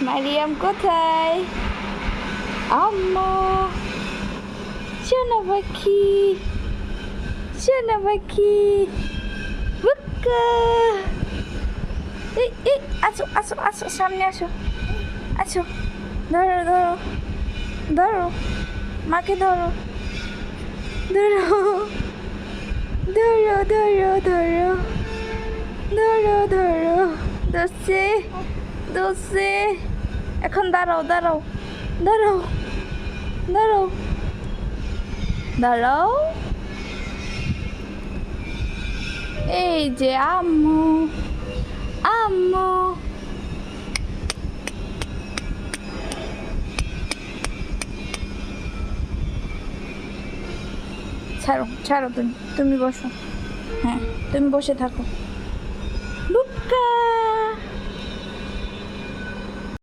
মারিয়াম কোথায়? আম্মা, সোনা পাখি, সোনা পাখি, বুক্কা। এই আসো আসো আসো, সামনে আসো, আসো, ধরো ধরো ধরো, মাকে ধরো, ধরো ধরো ধরো ধরো ধরো ধরো, ধরছে ধরছে। এখন দাঁড়াও দাঁড়াও দাঁড়াও দাঁড়াও দাঁড়াও। এই যে আম্মু, আম্মু। ছাড়ো ছাড়ো, তুমি তুমি বসো। হ্যাঁ, তুমি বসে থাকো।